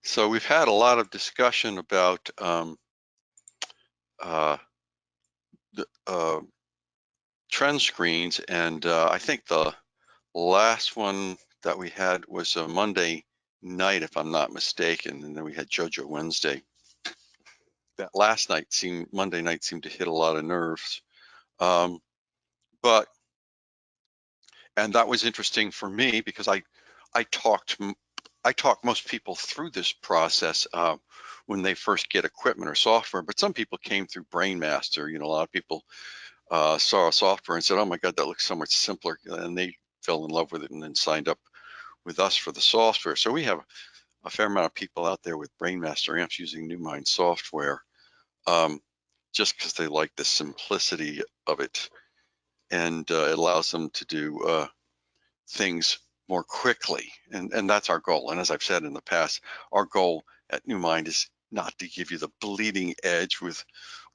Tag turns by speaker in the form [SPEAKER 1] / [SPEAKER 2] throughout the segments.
[SPEAKER 1] So we've had a lot of discussion about uh, the trend screens, and I think the last one that we had was a Monday night, if I'm not mistaken, and then we had JoJo Wednesday. That last night Monday night seemed to hit a lot of nerves, um, but and that was interesting for me because I talked most people through this process when they first get equipment or software, but some people came through BrainMaster. A lot of people saw a software and said, "Oh my God, that looks so much simpler," and they fell in love with it and then signed up with us for the software. So we have a fair amount of people out there with BrainMaster amps using NewMind software, um, just because they like the simplicity of it, and it allows them to do things more quickly, and that's our goal. And as I've said in the past, our goal at NewMind is not to give you the bleeding edge with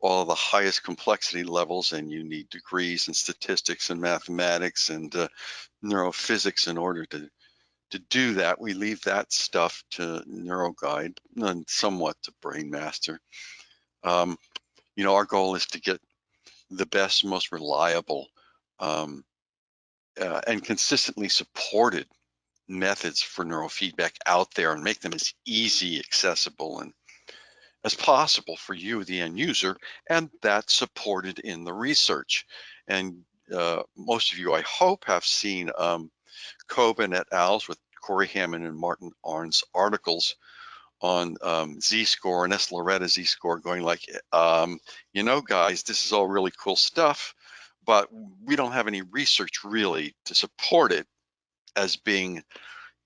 [SPEAKER 1] all of the highest complexity levels, and you need degrees in statistics and mathematics and neurophysics in order to do that. We leave that stuff to NeuroGuide and somewhat to BrainMaster. Our goal is to get the best, most reliable, um, and consistently supported methods for neurofeedback out there and make them as easy, accessible, and as possible for you, the end user, and that's supported in the research. And most of you, I hope, have seen Coben et al.'s with Corey Hammond and Martin Arndt's articles on Z-score and S. Loretta Z-score, going like, guys, this is all really cool stuff, but we don't have any research really to support it as being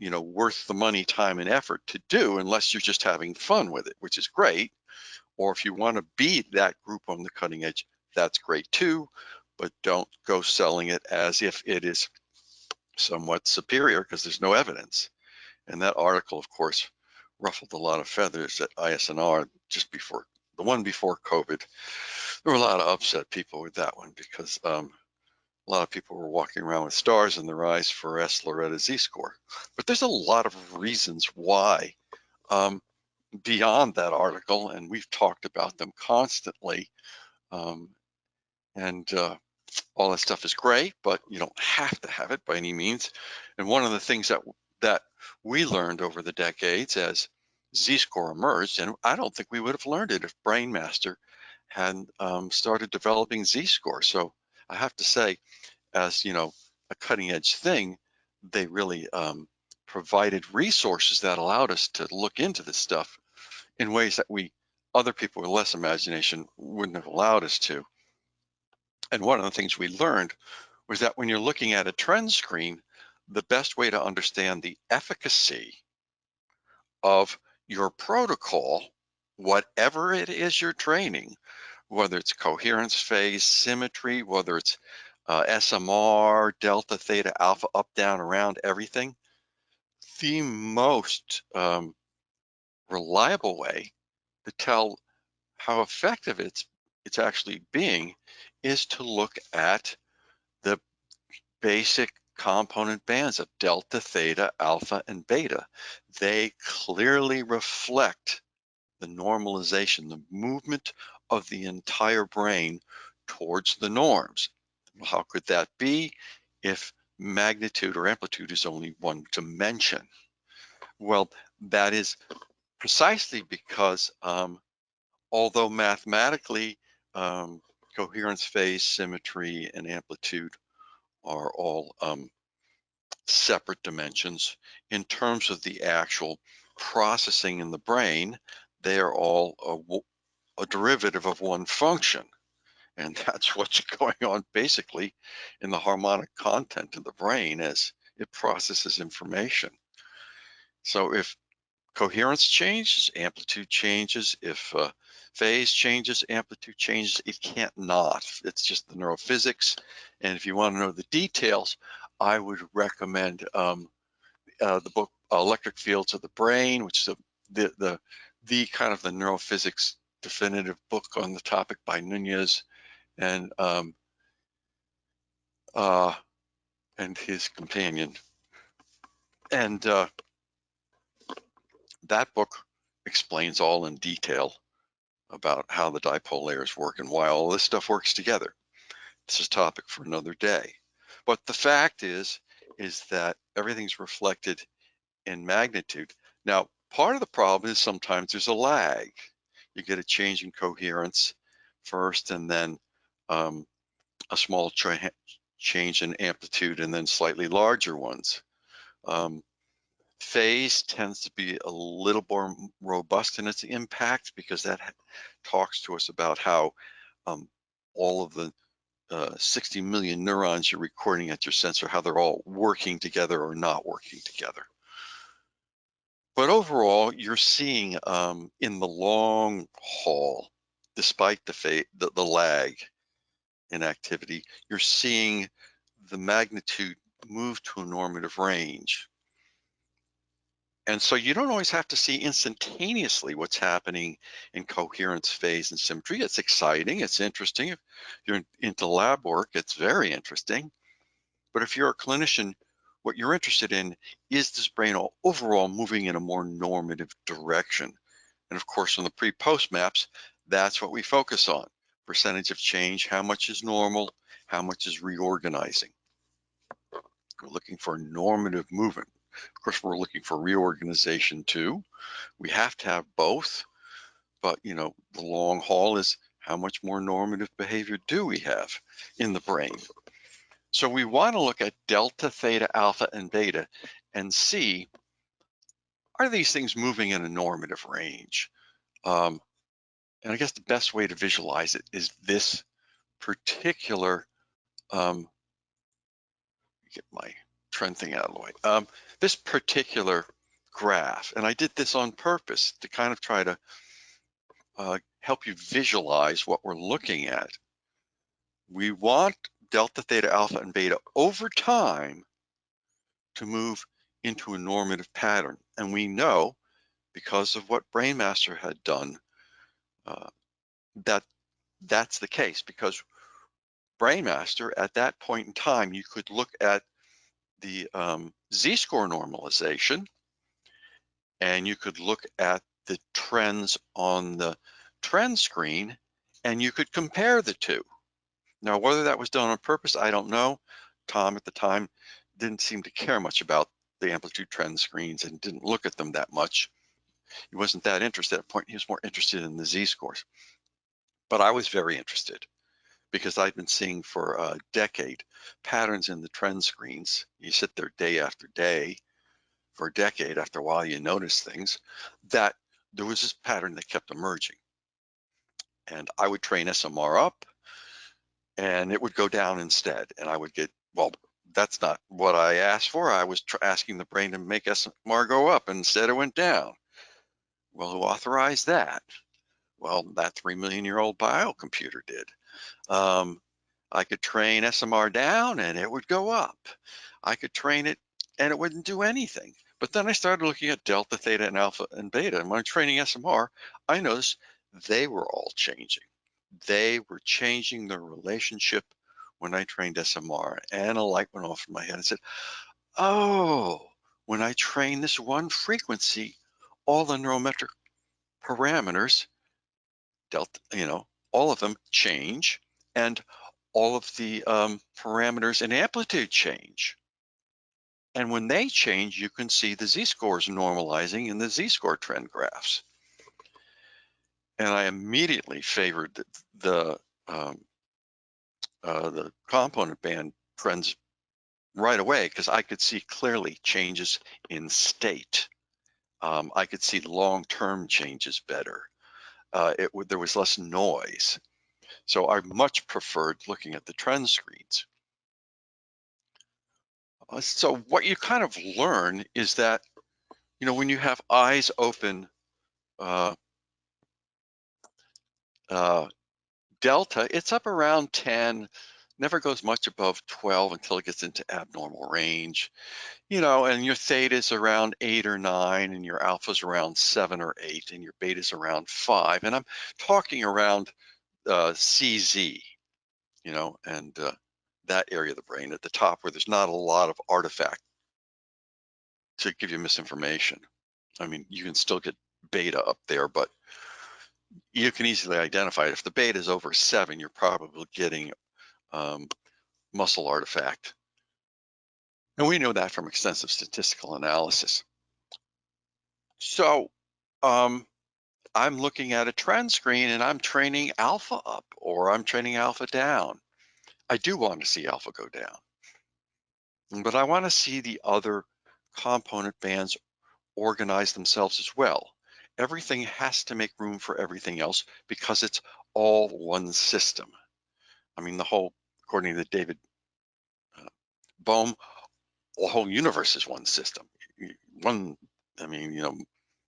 [SPEAKER 1] worth the money, time, and effort to do, unless you're just having fun with it, which is great. Or if you want to be that group on the cutting edge, that's great too, but don't go selling it as if it is somewhat superior, because there's no evidence. And that article, of course, ruffled a lot of feathers at ISNR just before the one before COVID. There were a lot of upset people with that one because a lot of people were walking around with stars in their eyes for S. Loretta Z-score. But there's a lot of reasons why beyond that article, and we've talked about them constantly. And all that stuff is great, but you don't have to have it by any means. And one of the things that we learned over the decades as Z-score emerged, and I don't think we would have learned it if BrainMaster had started developing Z-score. So I have to say, as a cutting edge thing, they really provided resources that allowed us to look into this stuff in ways that other people with less imagination wouldn't have allowed us to. And one of the things we learned was that when you're looking at a trend screen, the best way to understand the efficacy of your protocol, whatever it is you're training, whether it's coherence, phase, symmetry, whether it's SMR, delta, theta, alpha, up, down, around, everything, the most reliable way to tell how effective it's actually being is to look at the basic component bands of delta, theta, alpha, and beta. They clearly reflect the normalization, the movement of the entire brain towards the norms. Well, how could that be if magnitude or amplitude is only one dimension? Well, that is precisely because although mathematically coherence, phase, symmetry, and amplitude are all separate dimensions, in terms of the actual processing in the brain, they are all a derivative of one function. And that's what's going on basically in the harmonic content of the brain as it processes information. So if coherence changes, amplitude changes. If phase changes, amplitude changes. It can't not. It's just the neurophysics. And if you want to know the details, I would recommend the book Electric Fields of the Brain, which is the kind of the neurophysics definitive book on the topic by Nunez and his companion. And that book explains all in detail about how the dipole layers work and why all this stuff works together. This is a topic for another day. But the fact is that everything's reflected in magnitude. Now, part of the problem is sometimes there's a lag. You get a change in coherence first, and then a small change in amplitude, and then slightly larger ones. Phase tends to be a little more robust in its impact because that talks to us about how all of the 60 million neurons you're recording at your sensor, how they're all working together or not working together. But overall, you're seeing in the long haul, despite the lag in activity, you're seeing the magnitude move to a normative range. And so you don't always have to see instantaneously what's happening in coherence, phase, and symmetry. It's exciting, it's interesting. If you're into lab work, it's very interesting. But if you're a clinician, what you're interested in is this brain overall moving in a more normative direction. And of course, on the pre-post maps, that's what we focus on. Percentage of change, how much is normal, how much is reorganizing. We're looking for normative movement. Of course, we're looking for reorganization too. We have to have both, but the long haul is how much more normative behavior do we have in the brain? So we want to look at delta, theta, alpha, and beta and see, are these things moving in a normative range? And I guess the best way to visualize it is this particular, get my trend thing out of the way, this particular graph. And I did this on purpose to kind of try to help you visualize what we're looking at. We want delta, theta, alpha, and beta over time to move into a normative pattern. And we know, because of what Brainmaster had done, that that's the case, because Brainmaster, at that point in time, you could look at the z-score normalization, and you could look at the trends on the trend screen, and you could compare the two. Now, whether that was done on purpose, I don't know. Tom at the time didn't seem to care much about the amplitude trend screens and didn't look at them that much. He wasn't that interested at that point. He was more interested in the z-scores. But I was very interested because I'd been seeing for a decade patterns in the trend screens. You sit there day after day for a decade. After a while, you notice things that there was this pattern that kept emerging. And I would train SMR up and it would go down instead. And I would get, well, that's not what I asked for. I was asking the brain to make SMR go up, and instead it went down. Well, who authorized that? Well, that 3 million-year-old biocomputer did. I could train SMR down and it would go up. I could train it and it wouldn't do anything. But then I started looking at delta, theta, and alpha and beta. And when I'm training SMR, I noticed they were all changing. They were changing their relationship when I trained SMR. And a light went off in my head and said, oh, when I train this one frequency, all the neurometric parameters, delta, all of them change, and all of the parameters and amplitude change. And when they change, you can see the z-scores normalizing in the z-score trend graphs. And I immediately favored the component band trends right away because I could see clearly changes in state. I could see long-term changes better. There was less noise. So I much preferred looking at the trend screens. So what you kind of learn is that, when you have eyes open, delta, it's up around 10, never goes much above 12 until it gets into abnormal range, and your theta is around 8 or 9, and your alpha is around 7 or 8, and your beta is around 5. And I'm talking around CZ, and that area of the brain at the top where there's not a lot of artifact to give you misinformation. I mean, you can still get beta up there, but you can easily identify it. If the beta is over 7, you're probably getting um, muscle artifact. And we know that from extensive statistical analysis. So um, I'm looking at a trend screen and I'm training alpha up or I'm training alpha down. I do want to see alpha go down, but I want to see the other component bands organize themselves as well. Everything has to make room for everything else because it's all one system. I mean, according to David uh, Bohm, the whole universe is one system. One, I mean,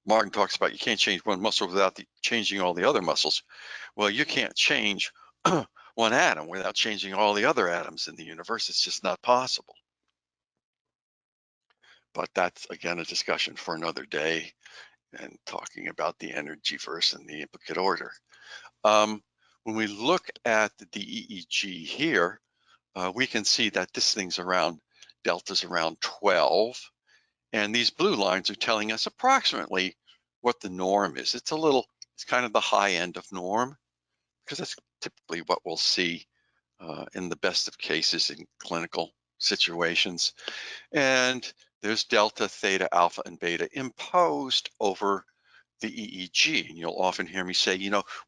[SPEAKER 1] Martin talks about you can't change one muscle without changing all the other muscles. Well, you can't change one atom without changing all the other atoms in the universe. It's just not possible. But that's, again, a discussion for another day and talking about the energy verse and the implicate order. When we look at the EEG here, we can see that this thing's delta's around 12. And these blue lines are telling us approximately what the norm is. It's kind of the high end of norm because that's typically what we'll see in the best of cases in clinical situations. And there's delta, theta, alpha, and beta imposed over the EEG. And you'll often hear me say,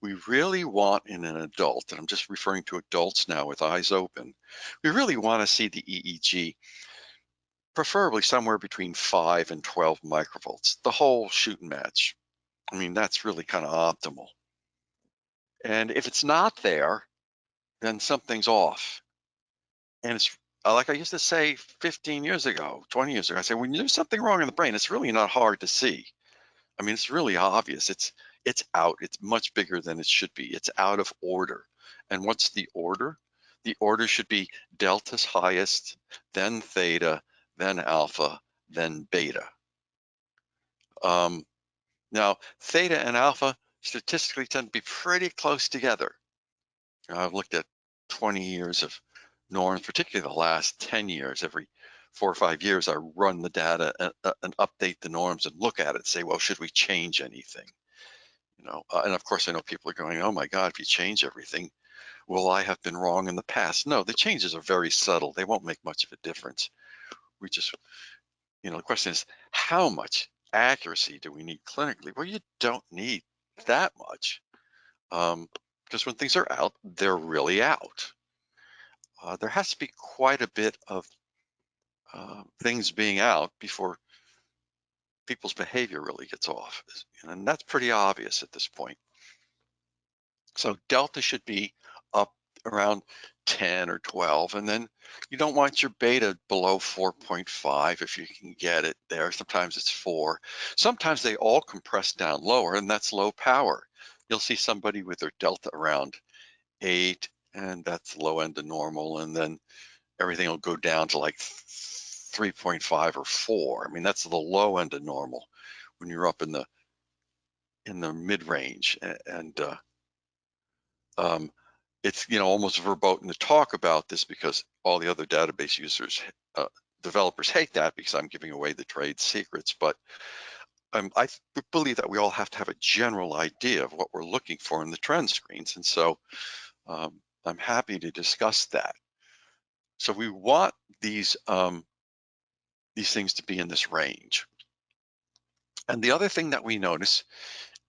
[SPEAKER 1] we really want in an adult, and I'm just referring to adults now with eyes open, we really want to see the EEG preferably somewhere between 5 and 12 microvolts, the whole shooting match. I mean, that's really kind of optimal. And if it's not there, then something's off. And it's like I used to say 15 years ago, 20 years ago, I said, when there's something wrong in the brain, it's really not hard to see. I mean, it's really obvious. It's out. It's much bigger than it should be. It's out of order. And what's the order? The order should be delta's highest, then theta, then alpha, then beta. Now, theta and alpha statistically tend to be pretty close together. I've looked at 20 years of norms, particularly the last 10 years. Every 4 or 5 years, I run the data and update the norms and look at it and say, well, should we change anything? And of course, I know people are going, oh my God, if you change everything, will I have been wrong in the past? No, the changes are very subtle. They won't make much of a difference. We just, the question is, how much accuracy do we need clinically? Well, you don't need that much. Because when things are out, they're really out. There has to be quite a bit of things being out before people's behavior really gets off. And that's pretty obvious at this point. So delta should be up around 10 or 12, and then you don't want your beta below 4.5 if you can get it there. Sometimes it's 4. Sometimes they all compress down lower, and that's low power. You'll see somebody with their delta around 8, and that's low end of normal, and then everything will go down to like 3.5 or 4. I mean, that's the low end of normal when you're up in the mid range, and it's almost verboten to talk about this because all the other database users, developers hate that because I'm giving away the trade secrets. But I believe that we all have to have a general idea of what we're looking for in the trend screens, and so I'm happy to discuss that. So we want these things to be in this range. And the other thing that we notice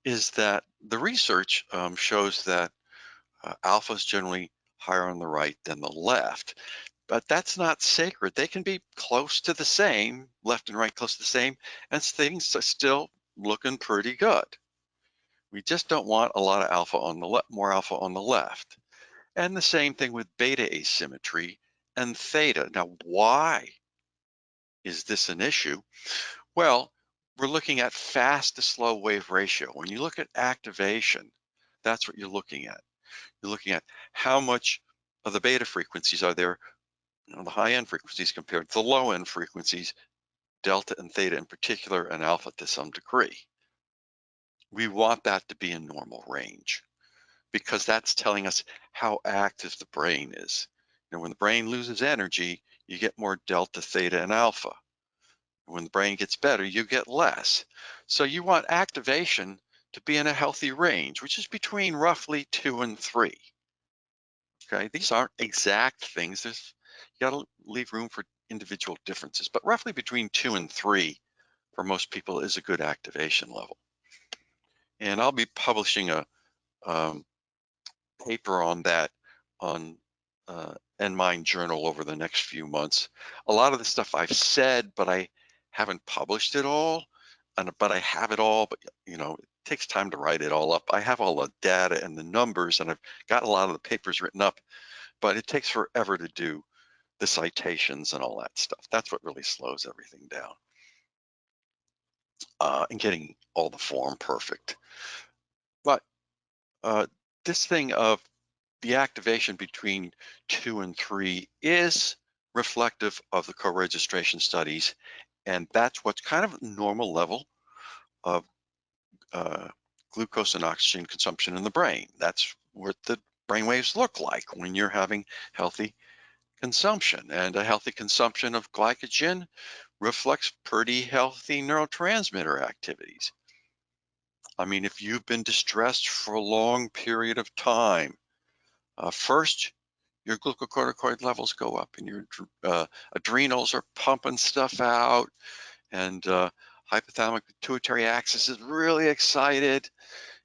[SPEAKER 1] is that the research shows that alpha is generally higher on the right than the left, but that's not sacred. They can be close to the same, left and right close to the same, and things are still looking pretty good. We just don't want a lot of alpha on the left, more alpha on the left. And the same thing with beta asymmetry and theta. Now, why is this an issue? Well, we're looking at fast to slow wave ratio. When you look at activation, that's what you're looking at. You're looking at how much of the beta frequencies are there, the high end frequencies compared to the low end frequencies, delta and theta in particular, and alpha to some degree. We want that to be in normal range because that's telling us how active the brain is. When the brain loses energy, you get more delta, theta, and alpha. When the brain gets better, you get less. So you want activation to be in a healthy range, which is between roughly 2 and 3. Okay, these aren't exact things. You got to leave room for individual differences, but roughly between 2 and 3 for most people is a good activation level. And I'll be publishing a paper on that on NMind Journal over the next few months. A lot of the stuff I've said, but I haven't published it all. But I have it all, but it takes time to write it all up. I have all the data and the numbers, and I've got a lot of the papers written up, but it takes forever to do the citations and all that stuff. That's what really slows everything down, and getting all the form perfect. But this thing of the activation between 2 and 3 is reflective of the co-registration studies, and that's what's kind of normal level of glucose and oxygen consumption in the brain. That's what the brain waves look like when you're having healthy consumption. And a healthy consumption of glycogen reflects pretty healthy neurotransmitter activities. I mean, if you've been distressed for a long period of time, first, your glucocorticoid levels go up and your adrenals are pumping stuff out, and hypothalamic pituitary axis is really excited,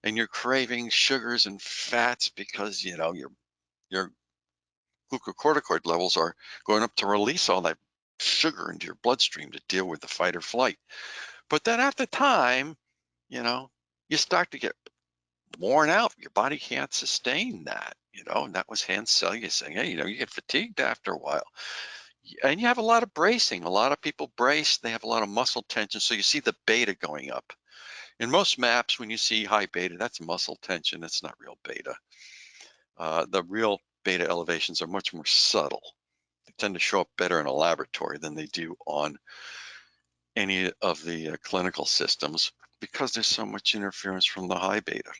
[SPEAKER 1] and you're craving sugars and fats because your glucocorticoid levels are going up to release all that sugar into your bloodstream to deal with the fight or flight. But then at the time, you start to get worn out. Your body can't sustain that, and that was Hans Selye saying, hey, you get fatigued after a while. And you have a lot of bracing. A lot of people brace, they have a lot of muscle tension. So you see the beta going up. In most maps, when you see high beta, that's muscle tension. It's not real beta. The real beta elevations are much more subtle. They tend to show up better in a laboratory than they do on any of the clinical systems because there's so much interference from the high beta.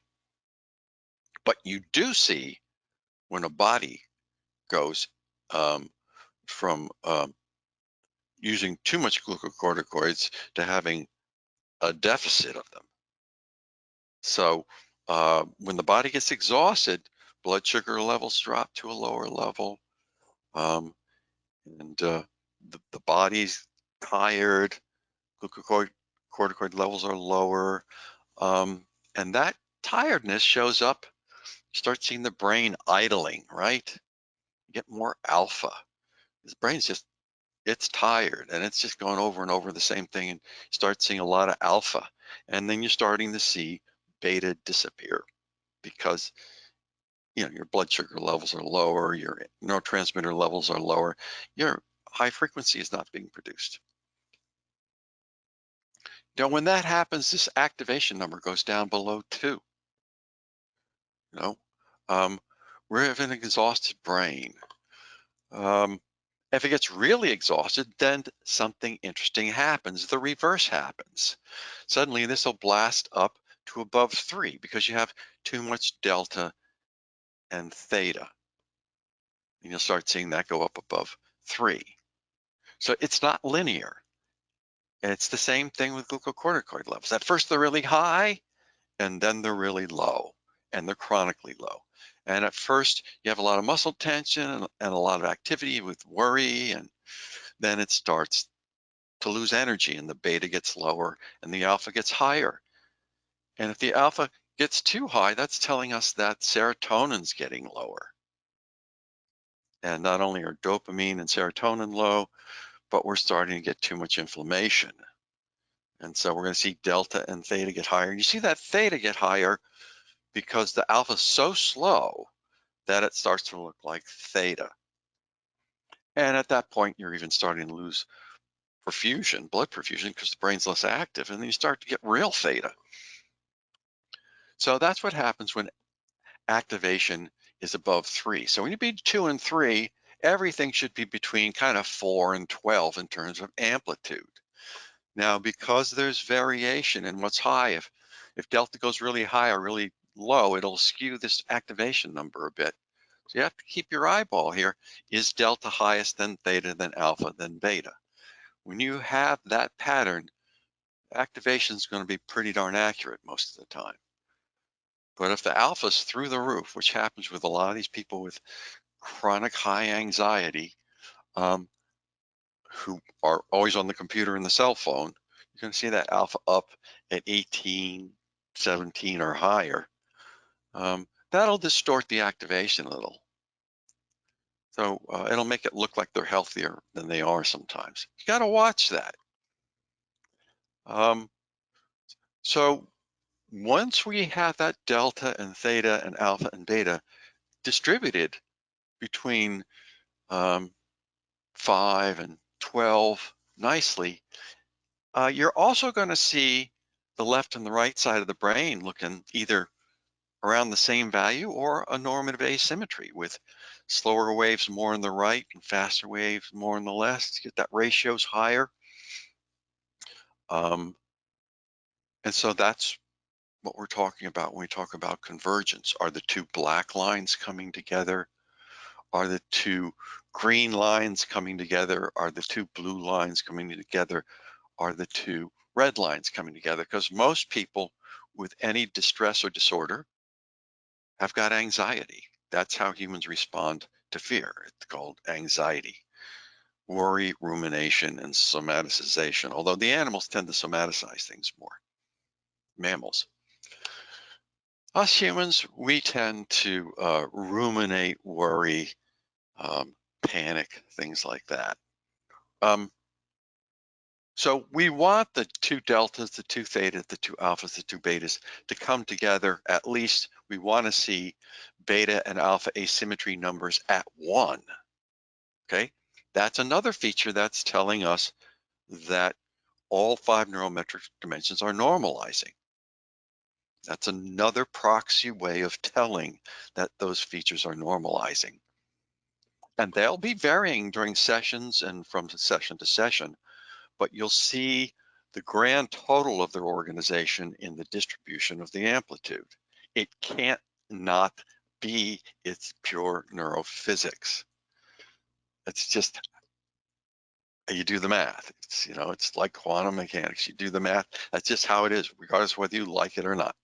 [SPEAKER 1] But you do see when a body goes from using too much glucocorticoids to having a deficit of them. So when the body gets exhausted, blood sugar levels drop to a lower level, and the body's tired, glucocorticoid levels are lower, and that tiredness shows up. You start seeing the brain idling, right? You get more alpha. This brain's just, it's tired and it's just going over and over the same thing, and start seeing a lot of alpha. And then you're starting to see beta disappear because your blood sugar levels are lower, your neurotransmitter levels are lower, your high frequency is not being produced. Now, when that happens, this activation number goes down below 2. We have an exhausted brain. If it gets really exhausted, then something interesting happens. The reverse happens. Suddenly, this will blast up to above 3 because you have too much delta and theta. And you'll start seeing that go up above 3. So it's not linear. And it's the same thing with glucocorticoid levels. At first, they're really high, and then they're really low, and they're chronically low. And at first, you have a lot of muscle tension and a lot of activity with worry, and then it starts to lose energy, and the beta gets lower, and the alpha gets higher. And if the alpha gets too high, that's telling us that serotonin's getting lower. And not only are dopamine and serotonin low, but we're starting to get too much inflammation. And so we're going to see delta and theta get higher. You see that theta get higher because the alpha is so slow that it starts to look like theta. And at that point, you're even starting to lose perfusion, blood perfusion, because the brain's less active, and then you start to get real theta. So that's what happens when activation is above 3. So when you be 2 and 3, everything should be between kind of 4 and 12 in terms of amplitude. Now, because there's variation in what's high, if delta goes really high or really low, it'll skew this activation number a bit. So you have to keep your eyeball here. Is delta highest, then theta, then alpha, then beta? When you have that pattern, activation is going to be pretty darn accurate most of the time. But if the alpha's through the roof, which happens with a lot of these people with chronic high anxiety, um, who are always on the computer and the cell phone, you're going to see that alpha up at 18, 17 or higher. That'll distort the activation a little. So it'll make it look like they're healthier than they are sometimes. You got to watch that. Um, so once we have that delta and theta and alpha and beta distributed between 5 and 12 nicely, you're also going to see the left and the right side of the brain looking either around the same value or a normative asymmetry with slower waves more on the right and faster waves more on the left. Get that ratio's higher. Um, and so that's what we're talking about when we talk about convergence. Are the two black lines coming together? Are the two green lines coming together? Are the two blue lines coming together? Are the two red lines coming together? Because most people with any distress or disorder have got anxiety. That's how humans respond to fear. It's called anxiety, worry, rumination, and somaticization, although the animals tend to somaticize things more, mammals. Us humans, we tend to ruminate, worry, panic, things like that. So we want the two deltas, the two thetas, the two alphas, the two betas to come together. At least we want to see beta and alpha asymmetry numbers at 1. Okay, that's another feature that's telling us that all 5 neurometric dimensions are normalizing. That's another proxy way of telling that those features are normalizing. And they'll be varying during sessions and from session to session, but you'll see the grand total of their organization in the distribution of the amplitude. It can't not be its pure neurophysics. It's just, you do the math. It's, it's like quantum mechanics. You do the math. That's just how it is, regardless of whether you like it or not.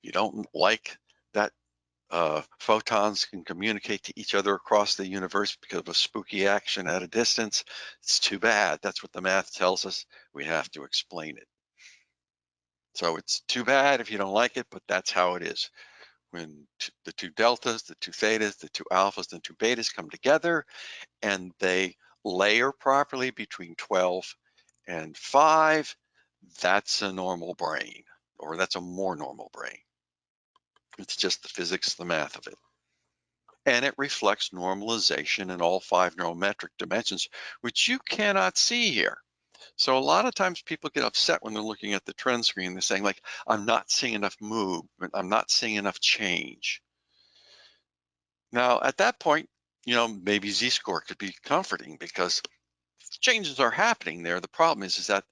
[SPEAKER 1] You don't like that photons can communicate to each other across the universe because of a spooky action at a distance. It's too bad. That's what the math tells us. We have to explain it. So it's too bad if you don't like it, but that's how it is. When the two deltas, the two thetas, the two alphas, and the two betas come together and they layer properly between 12 and 5, that's a normal brain, or that's a more normal brain. It's just the physics, the math of it. And it reflects normalization in all 5 neurometric dimensions, which you cannot see here. So a lot of times people get upset when they're looking at the trend screen. They're saying like, I'm not seeing enough movement. I'm not seeing enough change. Now, at that point, maybe Z-score could be comforting because changes are happening there. The problem is that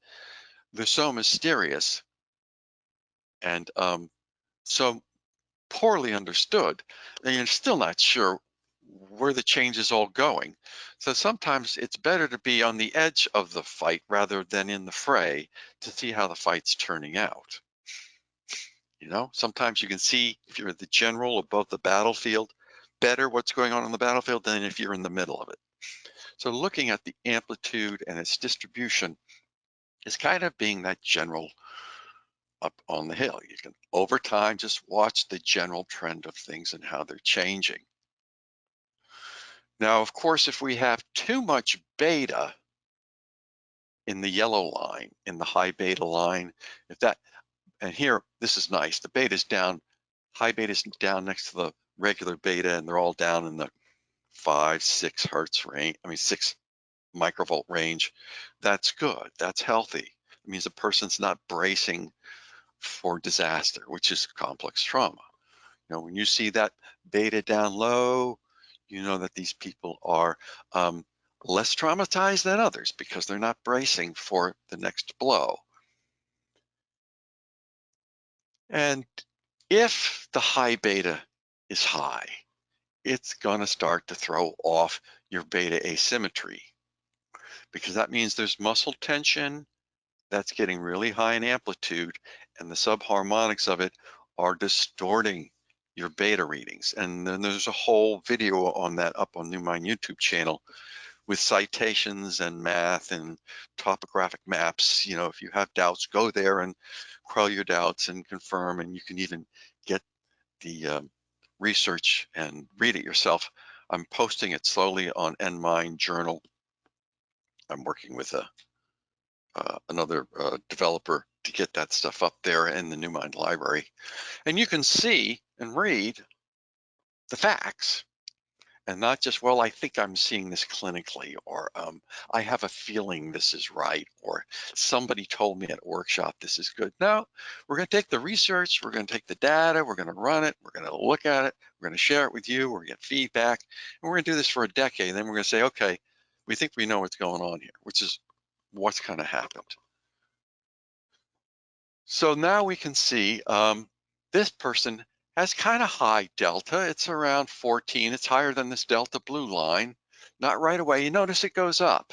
[SPEAKER 1] they're so mysterious and so poorly understood that you're still not sure where the change is all going. So sometimes it's better to be on the edge of the fight rather than in the fray to see how the fight's turning out. Sometimes you can see if you're the general above the battlefield better what's going on the battlefield than if you're in the middle of it. So looking at the amplitude and its distribution is kind of being that general up on the hill. You can, over time, just watch the general trend of things and how they're changing. Now, of course, if we have too much beta in the yellow line, in the high beta line, and here, this is nice, the beta is down, high beta is down next to the regular beta, and they're all down in the 5-6 hertz range, 6 microvolt range. That's good, that's healthy. It means the person's not bracing for disaster, which is complex trauma. When you see that beta down low, you know that these people are less traumatized than others because they're not bracing for the next blow. And if the high beta is high, it's going to start to throw off your beta asymmetry because that means there's muscle tension that's getting really high in amplitude, and the subharmonics of it are distorting your beta readings. And then there's a whole video on that up on New Mind YouTube channel with citations and math and topographic maps. You know, if you have doubts, go there and quell your doubts and confirm, and you can even get the research and read it yourself. I'm posting it slowly on NMind Journal. I'm working with another developer to get that stuff up there in the NewMind library. And you can see and read the facts and not just, well, I think I'm seeing this clinically, or I have a feeling this is right, or somebody told me at a workshop this is good. No, we're going to take the research, we're going to take the data, we're going to run it, we're going to look at it, we're going to share it with you, we're going to get feedback, and we're going to do this for a decade. And then we're going to say, okay, we think we know what's going on here, which is what's kind of happened. So now we can see this person has kind of high delta. It's around 14. It's higher than this delta blue line. Not right away. You notice it goes up.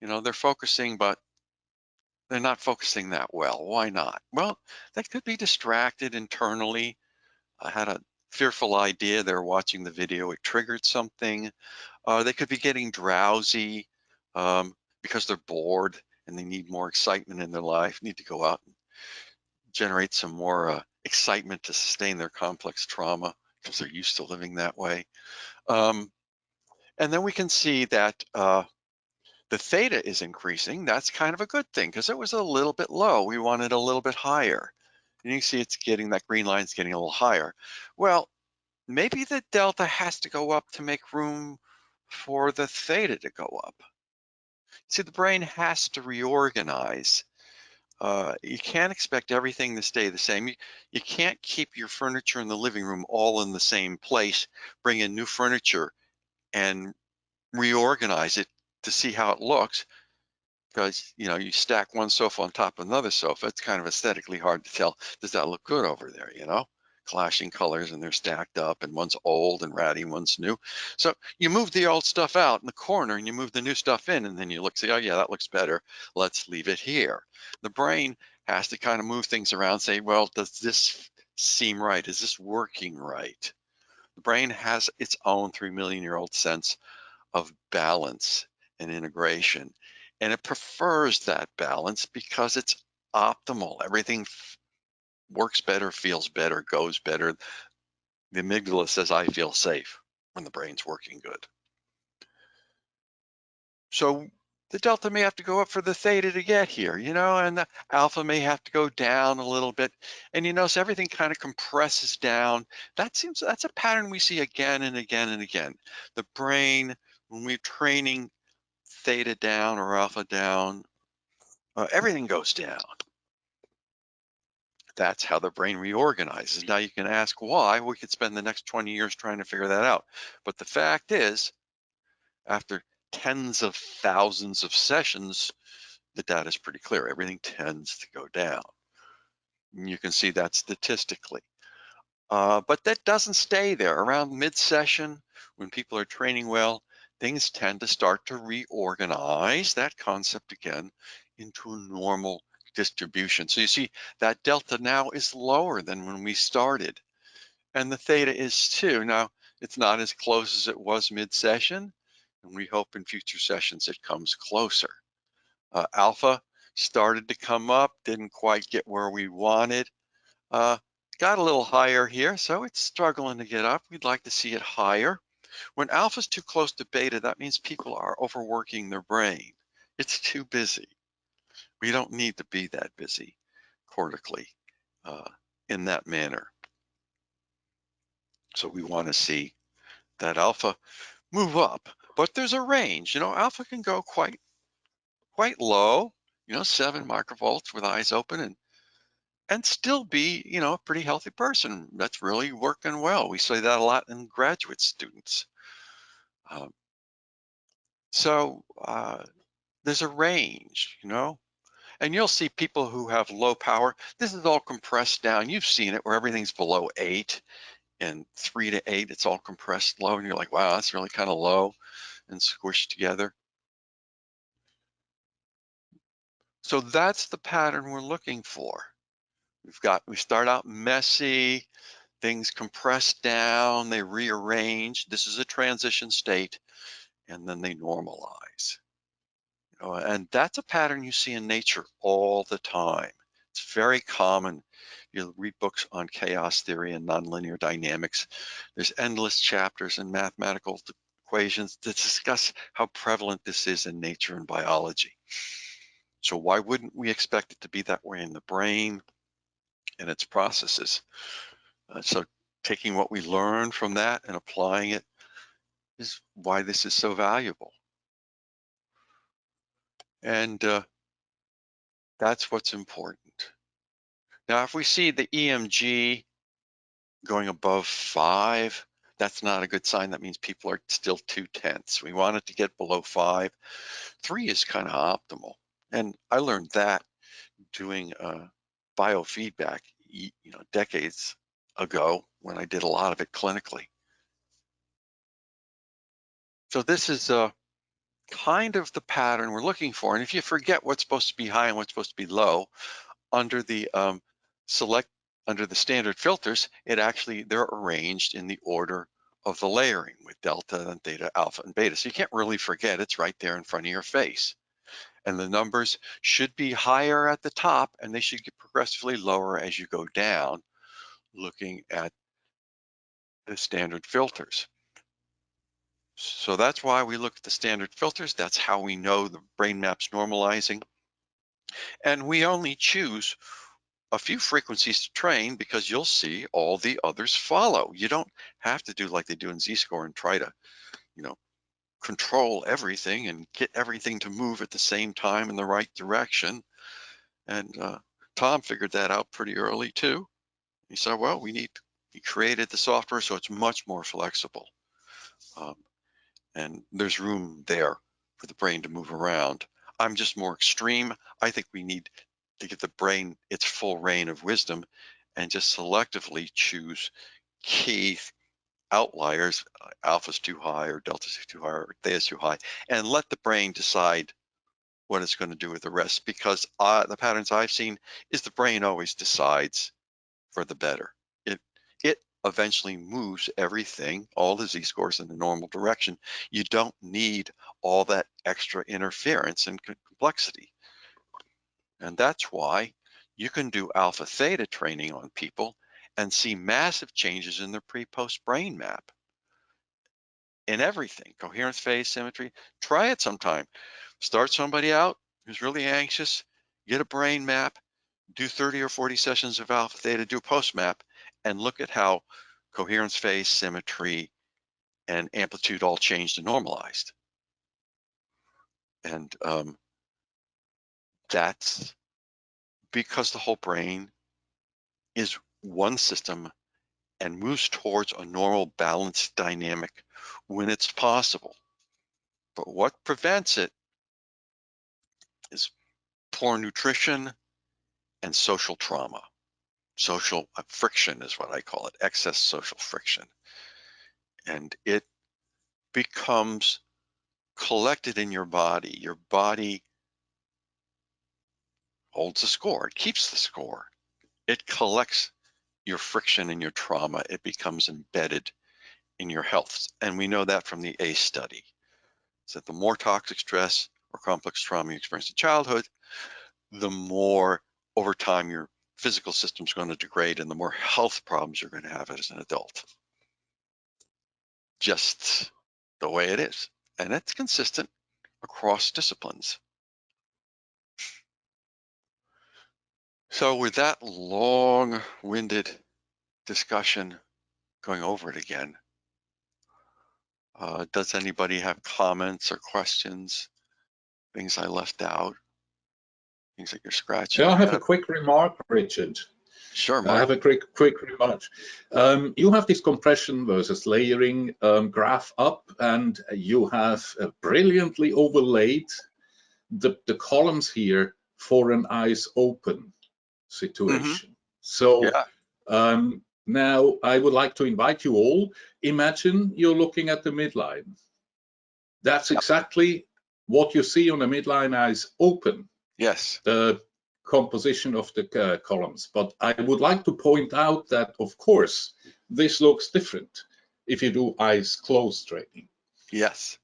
[SPEAKER 1] You know, they're focusing, but they're not focusing that well. Why not? Well, they could be distracted internally. I had a fearful idea. They're watching the video. It triggered something. They could be getting drowsy because they're bored and they need more excitement in their life, need to go out and generate some more excitement to sustain their complex trauma because they're used to living that way. And then we can see that the theta is increasing. That's kind of a good thing because it was a little bit low. We wanted a little bit higher. And you can see it's getting, that green line's getting a little higher. Well, maybe the delta has to go up to make room for the theta to go up. See, the brain has to reorganize. You can't expect everything to stay the same. You can't keep your furniture in the living room all in the same place, bring in new furniture and reorganize it to see how it looks, because you know, you stack one sofa on top of another sofa, it's kind of aesthetically hard to tell, does that look good over there, you know? Clashing colors and they're stacked up and one's old and ratty, one's new. So you move the old stuff out in the corner and you move the new stuff in, and then you look, say, oh yeah, that looks better, let's leave it here. The brain has to kind of move things around, say, well, does this seem right? Is this working right? The brain has its own 3 million-year-old sense of balance and integration. And it prefers that balance because it's optimal. Everything works better, feels better, goes better. The amygdala says, I feel safe when the brain's working good. So the delta may have to go up for the theta to get here, you know, and the alpha may have to go down a little bit. And you notice everything kind of compresses down. That's a pattern we see again and again and again. The brain, when we're training theta down or alpha down, everything goes down. That's how the brain reorganizes. Now you can ask why. We could spend the next 20 years trying to figure that out. But the fact is, after tens of thousands of sessions, the data is pretty clear. Everything tends to go down. And you can see that statistically. But that doesn't stay there. Around mid-session, when people are training well, things tend to start to reorganize that concept again into a normal distribution. So you see that delta now is lower than when we started, and the theta is too. Now, it's not as close as it was mid-session, and we hope in future sessions it comes closer. Alpha started to come up, didn't quite get where we wanted. Got a little higher here, so it's struggling to get up. We'd like to see it higher. When alpha's too close to beta, that means people are overworking their brain. It's too busy. We don't need to be that busy cortically in that manner. So we want to see that alpha move up, but there's a range. You know, alpha can go quite low, you know, 7 microvolts with eyes open, and still be, you know, a pretty healthy person. That's really working well. We say that a lot in graduate students. Um, so there's a range, you know, and you'll see people who have low power. This is all compressed down. You've seen it where everything's below 8 and 3 to 8. It's all compressed low, and you're like, wow, that's really kind of low and squished together. So that's the pattern we're looking for. We start out messy, things compress down, they rearrange. This is a transition state, and then they normalize. And that's a pattern you see in nature all the time. It's very common. You read books on chaos theory and nonlinear dynamics. There's endless chapters in mathematical equations that discuss how prevalent this is in nature and biology. So why wouldn't we expect it to be that way in the brain and its processes? So taking what we learn from that and applying it is why this is so valuable. And that's what's important. Now, if we see the EMG going above 5, that's not a good sign. That means people are still too tense. We want it to get below 5. 3 is kind of optimal. And I learned that doing biofeedback, decades ago when I did a lot of it clinically. So this is kind of the pattern we're looking for. And if you forget what's supposed to be high and what's supposed to be low, under the standard filters, they're arranged in the order of the layering with delta and theta, alpha, and beta. So you can't really forget, it's right there in front of your face. And the numbers should be higher at the top, and they should get progressively lower as you go down, looking at the standard filters. So that's why we look at the standard filters. That's how we know the brain map's normalizing. And we only choose a few frequencies to train because you'll see all the others follow. You don't have to do like they do in Z-score and try to, control everything and get everything to move at the same time in the right direction. And Tom figured that out pretty early too. He said, well, he created the software so it's much more flexible. And there's room there for the brain to move around. I'm just more extreme. I think we need to give the brain its full reign of wisdom and just selectively choose key outliers, alpha's too high or delta's too high or theta's too high, and let the brain decide what it's going to do with the rest, because the patterns I've seen is the brain always decides for the better. It eventually moves everything, all the Z-scores in the normal direction. You don't need all that extra interference and complexity. And that's why you can do alpha theta training on people and see massive changes in their pre-post brain map in everything, coherence, phase, symmetry. Try it sometime. Start somebody out who's really anxious, get a brain map, do 30 or 40 sessions of alpha theta, do a post map, and look at how coherence, phase, symmetry, and amplitude all changed and normalized. And that's because the whole brain is one system and moves towards a normal balanced dynamic when it's possible. But what prevents it is poor nutrition and social trauma. Social friction is what I call it, excess social friction. And it becomes collected in your body. Your body holds the score, it keeps the score. It collects your friction and your trauma. It becomes embedded in your health. And we know that from the ACE study. So the more toxic stress or complex trauma you experience in childhood, the more over time your physical system is going to degrade and the more health problems you're going to have as an adult. Just the way it is. And it's consistent across disciplines. So with that long-winded discussion, going over it again, does anybody have comments or questions? Things I left out? Things that you're scratching
[SPEAKER 2] Yeah,
[SPEAKER 1] your
[SPEAKER 2] I have
[SPEAKER 1] head?
[SPEAKER 2] a quick remark, Richard.
[SPEAKER 1] Sure, Mike.
[SPEAKER 2] I have a quick remark. You have this compression versus layering graph up, and you have brilliantly overlaid the columns here for an eyes open situation. So
[SPEAKER 1] Yeah.
[SPEAKER 2] Now I would like to invite you all. Imagine you're looking at the midline. That's exactly what you see on the midline eyes open.
[SPEAKER 1] Yes.
[SPEAKER 2] the composition of the columns. But I would like to point out that, of course, this looks different if you do eyes closed training.
[SPEAKER 1] Yes.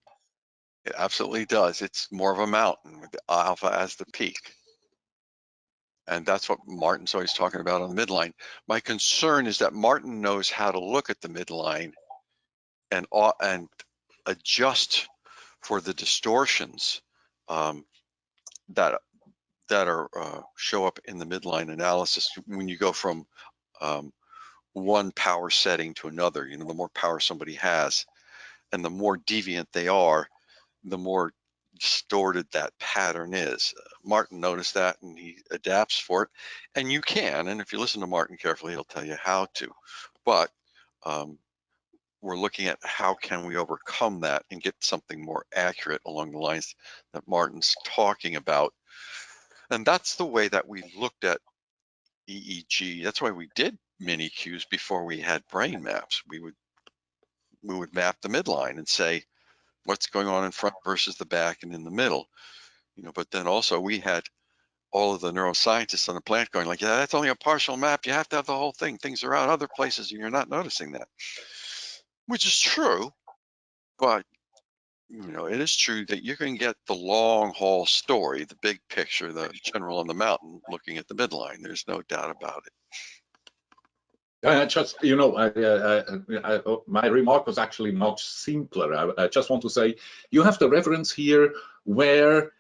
[SPEAKER 1] It absolutely does. It's more of a mountain with the alpha as the peak. And that's what Martin's always talking about on the midline. My concern is that Martin knows how to look at the midline and adjust for the distortions that show up in the midline analysis when you go from one power setting to another. You know, the more power somebody has, and the more deviant they are, the more distorted that pattern is. Martin noticed that and he adapts for it, and you can. And if you listen to Martin carefully, he'll tell you how to. But we're looking at how can we overcome that and get something more accurate along the lines that Martin's talking about. And that's the way that we looked at EEG. That's why we did mini Qs before we had brain maps. We would map the midline and say what's going on in front versus the back and in the middle. You know, but then also we had all of the neuroscientists on the planet going like, yeah, that's only a partial map. You have to have the whole thing. Things are out other places and you're not noticing that, which is true. But you know, it is true that you can get the long haul story, the big picture, the general on the mountain looking at the midline. There's no doubt about it.
[SPEAKER 2] Just, you know, my remark was actually much simpler. I just want to say you have the reference here where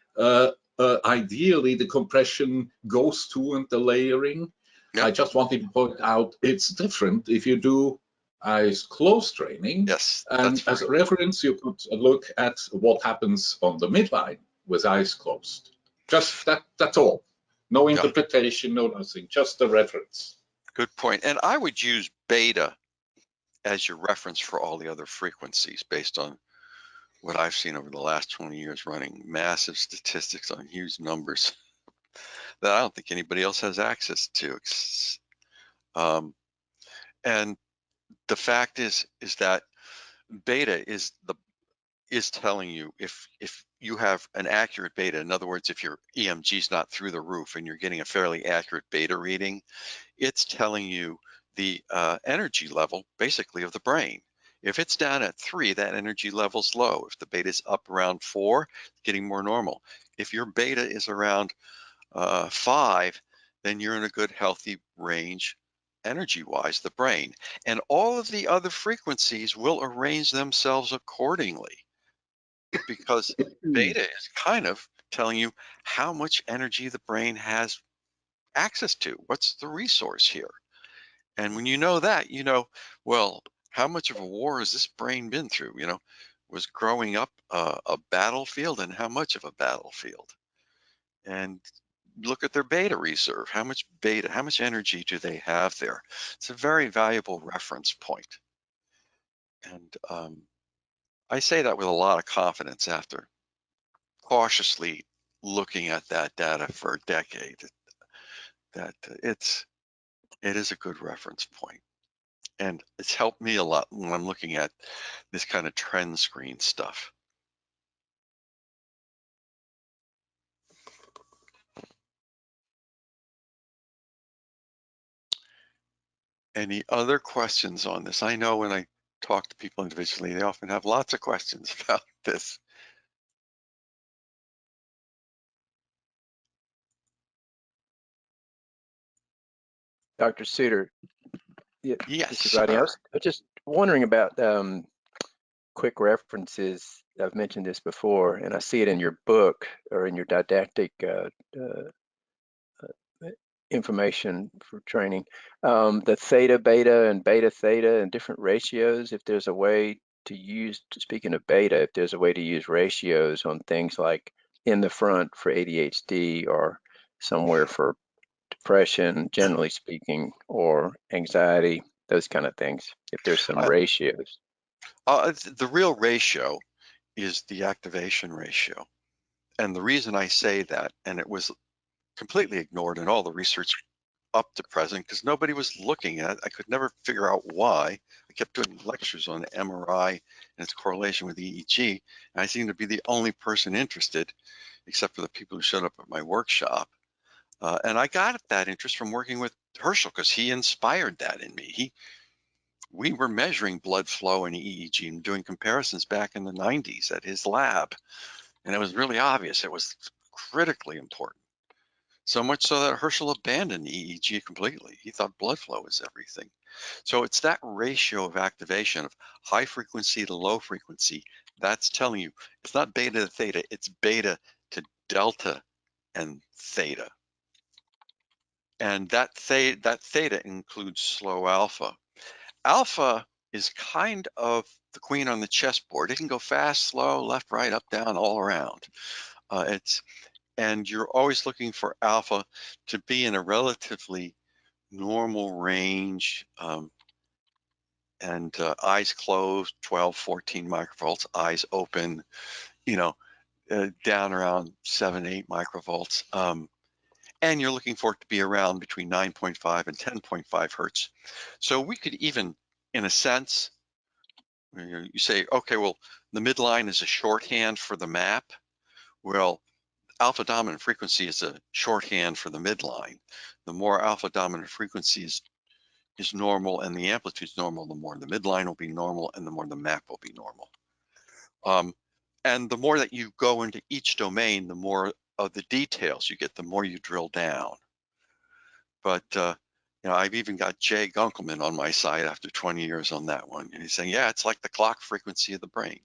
[SPEAKER 2] ideally the compression goes to and the layering.
[SPEAKER 1] Yep.
[SPEAKER 2] I just wanted to point out it's different if you do eyes closed training.
[SPEAKER 1] Yes.
[SPEAKER 2] And as a reference, you could look at what happens on the midline with eyes closed. Just that's all. No interpretation, no nothing, just the reference.
[SPEAKER 1] Good point. And I would use beta as your reference for all the other frequencies based on what I've seen over the last 20 years running massive statistics on huge numbers that I don't think anybody else has access to. And the fact is that beta is telling you if you have an accurate beta. In other words, if your EMG is not through the roof and you're getting a fairly accurate beta reading, it's telling you the energy level basically of the brain. If it's down at 3, that energy level's low. If the beta is up around 4, getting more normal. If your beta is around 5, then you're in a good healthy range energy-wise, the brain. And all of the other frequencies will arrange themselves accordingly because beta is kind of telling you how much energy the brain has access to. What's the resource here? And when you know that, you know, well, how much of a war has this brain been through? You know, was growing up a battlefield, and how much of a battlefield? And look at their beta reserve. How much beta, how much energy do they have there? It's a very valuable reference point. And I say that with a lot of confidence after cautiously looking at that data for a decade, that it is a good reference point. And it's helped me a lot when I'm looking at this kind of trend screen stuff. Any other questions on this? I know when I talk to people individually, they often have lots of questions about this.
[SPEAKER 3] Dr. Soutar,
[SPEAKER 1] Yes,
[SPEAKER 3] this is Rodney. I was just wondering about quick references. I've mentioned this before, and I see it in your book or in your didactic information for training. The theta, beta, and beta, theta, and different ratios. If there's a way to use, speaking of beta, if there's a way to use ratios on things like in the front for ADHD or somewhere for depression, generally speaking, or anxiety, those kind of things, if there's some ratios.
[SPEAKER 1] The real ratio is the activation ratio. And the reason I say that, and it was completely ignored in all the research up to present because nobody was looking at it. I could never figure out why. I kept doing lectures on MRI and its correlation with EEG, and I seemed to be the only person interested except for the people who showed up at my workshop. And I got that interest from working with Herschel because he inspired that in me. We were measuring blood flow and EEG and doing comparisons back in the 90s at his lab. And it was really obvious. It was critically important. So much so that Herschel abandoned EEG completely. He thought blood flow was everything. So it's that ratio of activation of high frequency to low frequency that's telling you it's not beta to theta, it's beta to delta and theta. And that theta includes slow alpha. Alpha is kind of the queen on the chessboard. It can go fast, slow, left, right, up, down, all around. And you're always looking for alpha to be in a relatively normal range, and eyes closed, 12, 14 microvolts, eyes open, down around 7, 8 microvolts. And you're looking for it to be around between 9.5 and 10.5 hertz. So we could even, in a sense, you say, okay, well, the midline is a shorthand for the map. Well, alpha dominant frequency is a shorthand for the midline. The more alpha dominant frequency is normal and the amplitude is normal, the more the midline will be normal and the more the map will be normal. And the more that you go into each domain, the more of the details you get, the more you drill down. But I've even got Jay Gunkelman on my side after 20 years on that one. And he's saying, yeah, it's like the clock frequency of the brain.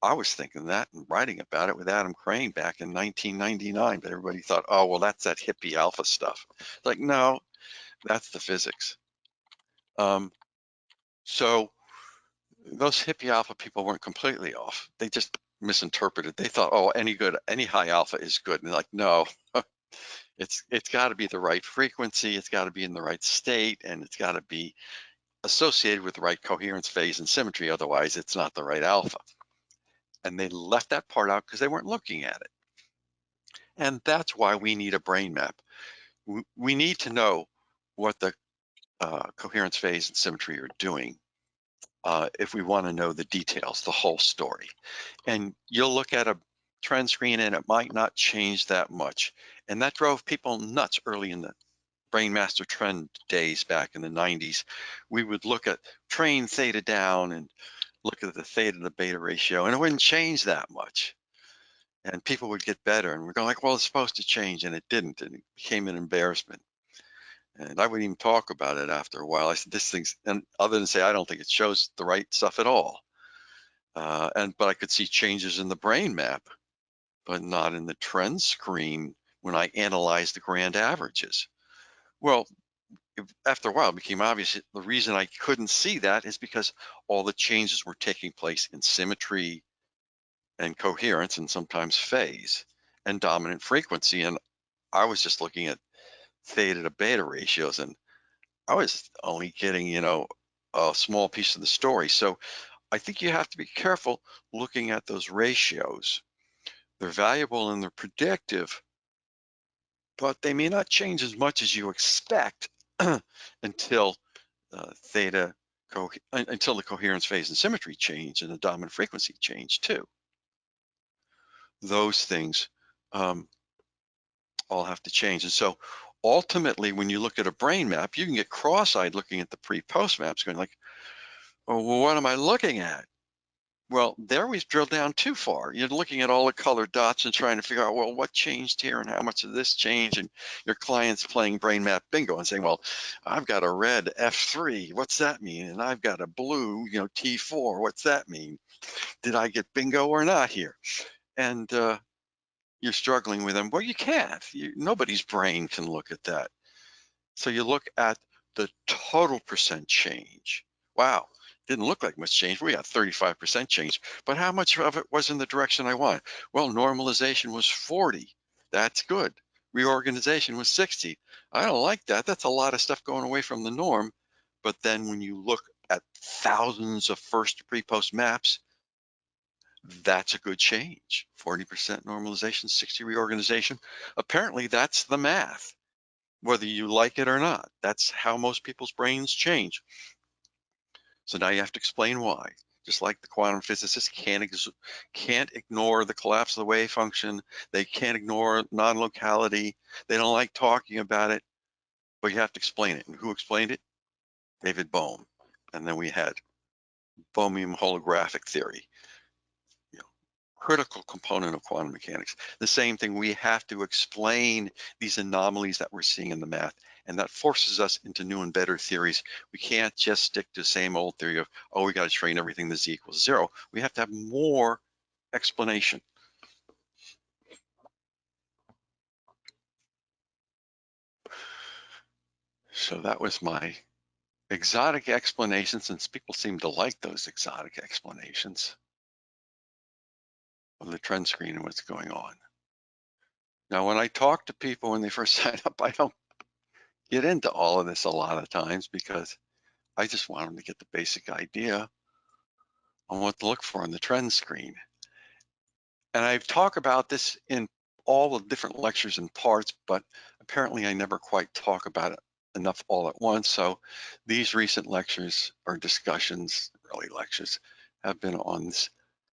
[SPEAKER 1] I was thinking that and writing about it with Adam Crane back in 1999, but everybody thought, oh, well, that's that hippie alpha stuff. Like, no, that's the physics. So those hippie alpha people weren't completely off. They just misinterpreted. They thought, oh, any high alpha is good. And they're like, no, it's got to be the right frequency. It's got to be in the right state, and it's got to be associated with the right coherence, phase, and symmetry. Otherwise, it's not the right alpha. And they left that part out because they weren't looking at it. And that's why we need a brain map. We need to know what the coherence, phase, and symmetry are doing if we want to know the details, the whole story. And you'll look at a trend screen and it might not change that much. And that drove people nuts early in the Brain Master Trend days back in the 90s. We would look at train theta down and look at the theta to beta ratio, and it wouldn't change that much. And people would get better, and we're going like, well, it's supposed to change, and it didn't, and it became an embarrassment. And I wouldn't even talk about it after a while. I said, this thing's, and other than say, I don't think it shows the right stuff at all. But I could see changes in the brain map, but not in the trend screen when I analyzed the grand averages. Well, after a while, it became obvious the reason I couldn't see that is because all the changes were taking place in symmetry and coherence and sometimes phase and dominant frequency. And I was just looking at theta to beta ratios, and I was only getting, a small piece of the story. So I think you have to be careful looking at those ratios. They're valuable and they're predictive, but they may not change as much as you expect until until the coherence, phase, and symmetry change and the dominant frequency change too. Those things all have to change. And so ultimately, when you look at a brain map, you can get cross-eyed looking at the pre-post maps going like, oh, well, what am I looking at? Well, there we've drilled down too far. You're looking at all the colored dots and trying to figure out, well, what changed here and how much of this changed? And your client's playing brain map bingo and saying, well, I've got a red F3. What's that mean? And I've got a blue, T4. What's that mean? Did I get bingo or not here? And you're struggling with them. Well, you can't. Nobody's brain can look at that. So you look at the total percent change. Wow. Didn't look like much change. We got 35% change, but how much of it was in the direction I want? Well, normalization was 40. That's good. Reorganization was 60. I don't like that. That's a lot of stuff going away from the norm. But then when you look at thousands of first to pre-post maps, that's a good change. 40% normalization, 60 reorganization. Apparently that's the math, whether you like it or not. That's how most people's brains change. So now you have to explain why. just like the quantum physicists can't ignore the collapse of the wave function. They can't ignore non-locality. They don't like talking about it, but you have to explain it. And who explained it? David Bohm. And then we had Bohmian holographic theory, critical component of quantum mechanics. The same thing, we have to explain these anomalies that we're seeing in the math, and that forces us into new and better theories. We can't just stick to the same old theory of, oh, we got to train everything to z equals 0. We have to have more explanation. So that was my exotic explanation, since people seem to like those exotic explanations of the trend screen and what's going on. Now, when I talk to people when they first sign up, I don't get into all of this a lot of times because I just want them to get the basic idea on what to look for on the trend screen. And I talk about this in all the different lectures and parts, but apparently I never quite talk about it enough all at once. So these recent lectures or discussions, really lectures, have been on this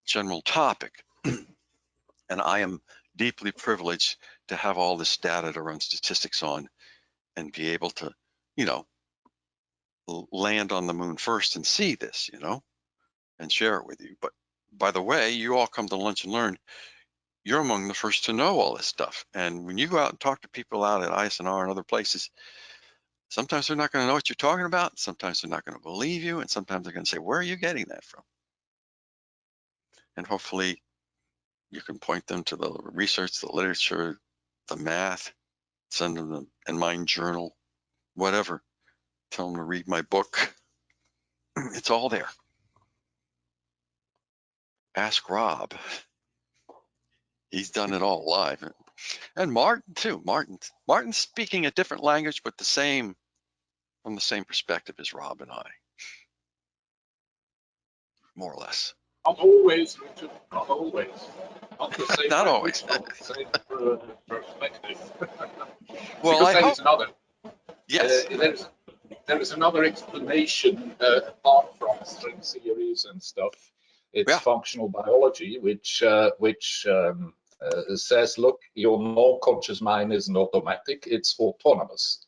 [SPEAKER 1] general topic. And I am deeply privileged to have all this data to run statistics on and be able to, you know, land on the moon first and see this, you know, and share it with you. But by the way, you all come to Lunch and Learn, you're among the first to know all this stuff. And when you go out and talk to people out at ISNR and other places, sometimes they're not going to know what you're talking about. Sometimes they're not going to believe you. And sometimes they're going to say, where are you getting that from? And hopefully you can point them to the research, the literature, the math, send them the Mind Journal, whatever. Tell them to read my book. It's all there. Ask Rob. He's done it all live. And Martin too. Martin's speaking a different language, but from the same perspective as Rob and I, more or less.
[SPEAKER 2] Not always, Richard, not always. Not the same
[SPEAKER 1] Not
[SPEAKER 2] language,
[SPEAKER 1] always.
[SPEAKER 2] not the same perspective.
[SPEAKER 1] Well,
[SPEAKER 2] Because
[SPEAKER 1] I
[SPEAKER 2] there
[SPEAKER 1] hope.
[SPEAKER 2] is another.
[SPEAKER 1] Yes.
[SPEAKER 2] There is another explanation apart from string theories and stuff. It's
[SPEAKER 1] Yeah.
[SPEAKER 2] functional biology, which says, look, your non-conscious mind isn't automatic; it's autonomous.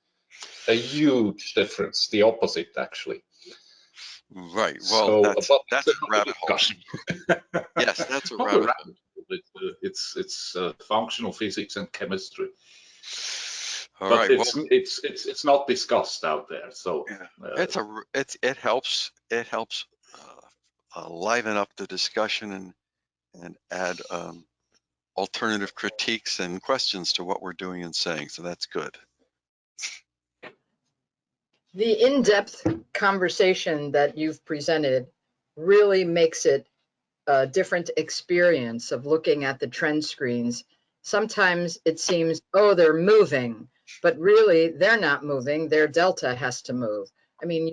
[SPEAKER 2] A huge difference. The opposite, actually.
[SPEAKER 1] Right. Well,
[SPEAKER 2] So,
[SPEAKER 1] that's a rabbit hole. Yes, that's a rabbit hole.
[SPEAKER 2] It's functional physics and chemistry.
[SPEAKER 1] All
[SPEAKER 2] But
[SPEAKER 1] right.
[SPEAKER 2] it's not discussed out there. So
[SPEAKER 1] yeah. It helps liven up the discussion and add alternative critiques and questions to what we're doing and saying. So that's good.
[SPEAKER 4] The in-depth conversation that you've presented really makes it a different experience of looking at the trend screens. Sometimes it seems, oh, they're moving, but really they're not moving. Their delta has to move. I mean,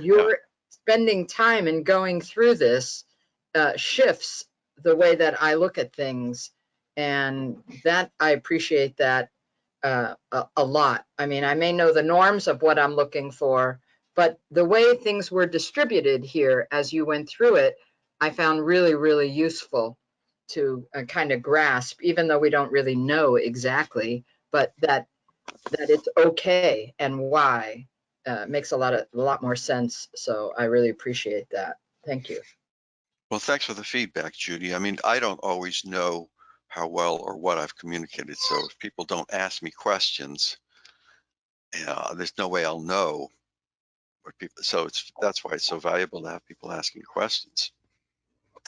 [SPEAKER 4] you're spending time and going through this shifts the way that I look at things, and that I appreciate that a lot. I mean, I may know the norms of what I'm looking for, but the way things were distributed here as you went through it, I found really, really useful to kind of grasp, even though we don't really know exactly, but that it's okay and why makes a lot more sense. So I really appreciate that. Thank you.
[SPEAKER 1] Well, thanks for the feedback, Judy. I mean, I don't always know how well or what I've communicated. So if people don't ask me questions, there's no way I'll know what people. So that's why it's so valuable to have people asking questions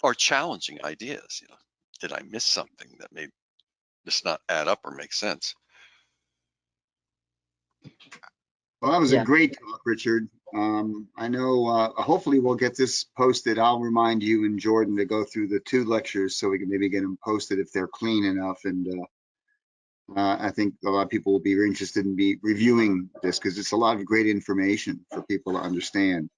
[SPEAKER 1] or challenging ideas. You know, did I miss something that may just not add up or make sense?
[SPEAKER 5] Well, that was a great talk, Richard. I know hopefully we'll get this posted. I'll remind you and Jordan to go through the 2 lectures so we can maybe get them posted if they're clean enough. And I think a lot of people will be interested in reviewing this because it's a lot of great information for people to understand.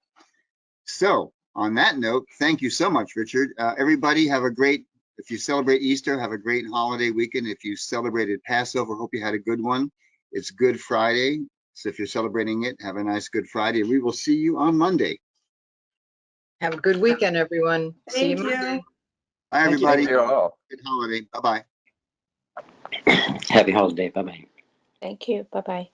[SPEAKER 5] So on that note, thank you so much, Richard. Everybody have a great, if you celebrate Easter, have a great holiday weekend. If you celebrated Passover, hope you had a good one. It's Good Friday. So if you're celebrating it, have a nice Good Friday. We will see you on Monday.
[SPEAKER 4] Have a good weekend, everyone. See you
[SPEAKER 6] Thank you.
[SPEAKER 4] Monday.
[SPEAKER 5] Bye,
[SPEAKER 4] Thank you.
[SPEAKER 5] everybody.
[SPEAKER 3] Thank you all.
[SPEAKER 5] Good holiday. Bye-bye.
[SPEAKER 7] Happy holiday. Bye-bye.
[SPEAKER 8] Thank you. Bye-bye.